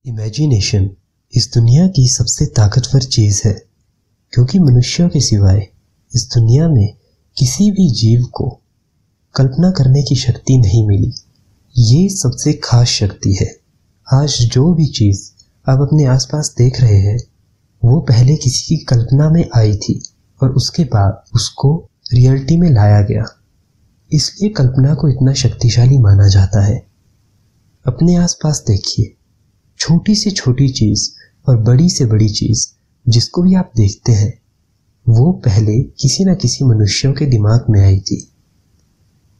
Imagination इस दुनिया की सबसे ताकतवर चीज है, क्योंकि मनुष्यों के सिवाय इस दुनिया में किसी भी जीव को कल्पना करने की शक्ति नहीं मिली। ये सबसे खास शक्ति है। आज जो भी चीज आप अपने आसपास देख रहे हैं वो पहले किसी की कल्पना में आई थी और उसके बाद उसको रियलिटी में लाया गया। इसलिए कल्पना को इतना शक्तिशाली माना जाता है। अपने आसपास देखिए, छोटी से छोटी चीज और बड़ी से बड़ी चीज जिसको भी आप देखते हैं वो पहले किसी न किसी मनुष्यों के दिमाग में आई थी।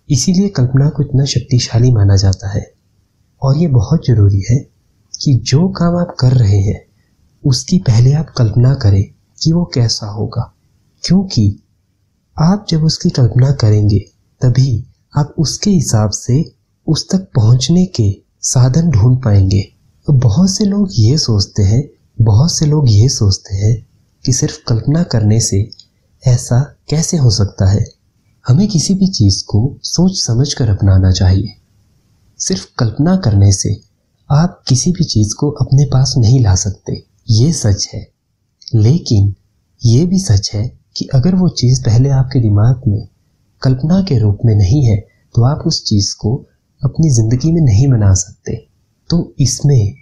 इसीलिए कल्पना को इतना शक्तिशाली माना जाता है। और ये बहुत जरूरी है कि जो काम आप कर रहे हैं उसकी पहले आप कल्पना करें कि वो कैसा होगा, क्योंकि आप जब उसकी कल्पना करेंगे तभी आप उसके हिसाब से उस तक पहुंचने के साधन ढूंढ पाएंगे। तो बहुत से लोग ये सोचते हैं कि सिर्फ कल्पना करने से ऐसा कैसे हो सकता है। हमें किसी भी चीज को सोच समझ कर अपनाना चाहिए। सिर्फ कल्पना करने से आप किसी भी चीज को अपने पास नहीं ला सकते, ये सच है। लेकिन ये भी सच है कि अगर वो चीज पहले आपके दिमाग में कल्पना के रूप में नहीं है तो आप उस चीज को अपनी जिंदगी में नहीं बना सकते। तो इसमें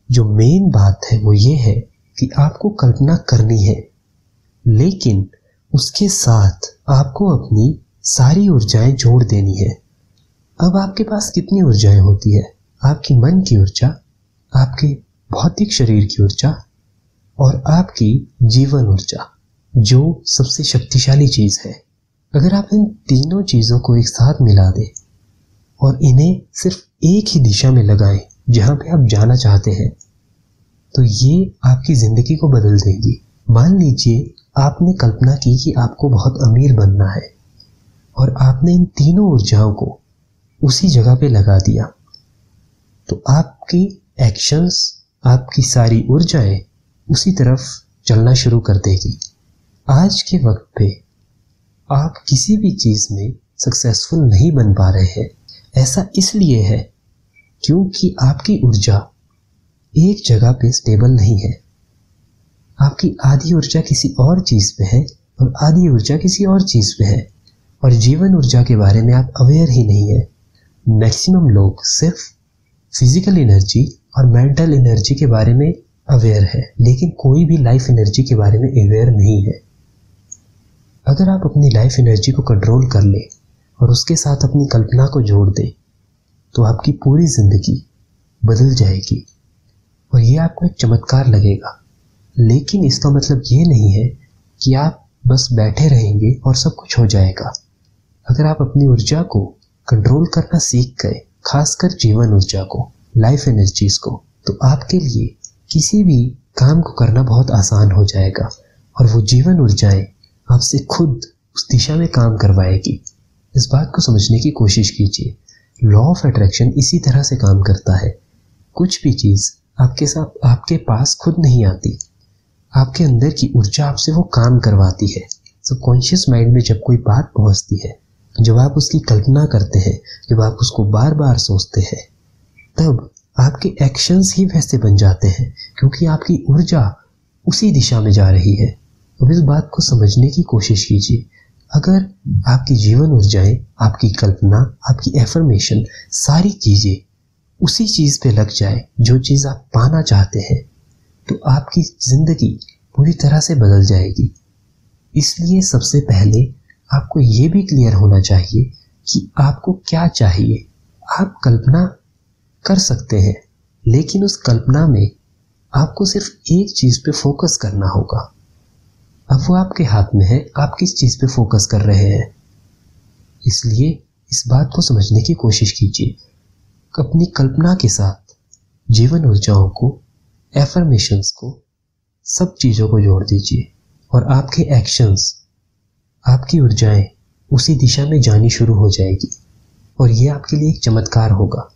जो मेन बात है वो ये है कि आपको कल्पना करनी है, लेकिन उसके साथ आपको अपनी सारी ऊर्जाएं जोड़ देनी है। अब आपके पास कितनी ऊर्जाएं होती है? आपकी मन की ऊर्जा, आपके भौतिक शरीर की ऊर्जा और आपकी जीवन ऊर्जा, जो सबसे शक्तिशाली चीज है। अगर आप इन तीनों चीजों को एक साथ मिला दें और इन्हें सिर्फ एक ही दिशा में लगाएं जहां पे आप जाना चाहते हैं, तो ये आपकी जिंदगी को बदल देगी। मान लीजिए आपने कल्पना की कि आपको बहुत अमीर बनना है और आपने इन तीनों ऊर्जाओं को उसी जगह पे लगा दिया, तो आपकी एक्शंस, आपकी सारी ऊर्जाएं उसी तरफ चलना शुरू कर देगी। आज के वक्त पे आप किसी भी चीज में सक्सेसफुल नहीं बन पा रहे हैं। ऐसा इसलिए है क्योंकि आपकी ऊर्जा एक जगह पे स्टेबल नहीं है। आपकी आधी ऊर्जा किसी और चीज पे है और आधी ऊर्जा किसी और चीज पे है, और जीवन ऊर्जा के बारे में आप अवेयर ही नहीं है। मैक्सिमम लोग सिर्फ फिजिकल एनर्जी और मेंटल एनर्जी के बारे में अवेयर है, लेकिन कोई भी लाइफ एनर्जी के बारे में अवेयर नहीं है। अगर आप अपनी लाइफ एनर्जी को कंट्रोल कर ले और उसके साथ अपनी कल्पना को जोड़ दे तो आपकी पूरी जिंदगी बदल जाएगी और ये आपको एक चमत्कार लगेगा। लेकिन इसका मतलब ये नहीं है कि आप बस बैठे रहेंगे और सब कुछ हो जाएगा। अगर आप अपनी ऊर्जा को कंट्रोल करना सीख गए, खासकर जीवन ऊर्जा को, लाइफ एनर्जीज को, तो आपके लिए किसी भी काम को करना बहुत आसान हो जाएगा और वो जीवन ऊर्जाएं आपसे खुद उस दिशा में काम करवाएगी। इस बात को समझने की कोशिश कीजिए। लॉ ऑफ अट्रैक्शन इसी तरह से काम करता है। कुछ भी चीज आपके पास खुद नहीं आती, आपके अंदर की ऊर्जा आपसे वो काम करवाती है। सबकॉन्शियस माइंड में जब कोई बात पहुंचती है, जब आप उसकी कल्पना करते हैं, जब आप उसको बार बार सोचते हैं, तब आपके एक्शंस ही वैसे बन जाते हैं क्योंकि आपकी ऊर्जा उसी दिशा में जा रही है। अब इस बात को समझने की कोशिश कीजिए। अगर आपकी जीवन ऊर्जाएं, आपकी कल्पना, आपकी एफर्मेशन, सारी चीजें उसी चीज पे लग जाए जो चीज आप पाना चाहते हैं, तो आपकी जिंदगी पूरी तरह से बदल जाएगी। इसलिए सबसे पहले आपको ये भी क्लियर होना चाहिए कि आपको क्या चाहिए। आप कल्पना कर सकते हैं, लेकिन उस कल्पना में आपको सिर्फ एक चीज पे फोकस करना होगा। अब वो आपके हाथ में है, आप किस चीज पे फोकस कर रहे हैं। इसलिए इस बात को समझने की कोशिश कीजिए। अपनी कल्पना के साथ जीवन ऊर्जाओं को, एफर्मेशंस को, सब चीजों को जोड़ दीजिए और आपके एक्शंस, आपकी ऊर्जाएं उसी दिशा में जानी शुरू हो जाएगी और ये आपके लिए एक चमत्कार होगा।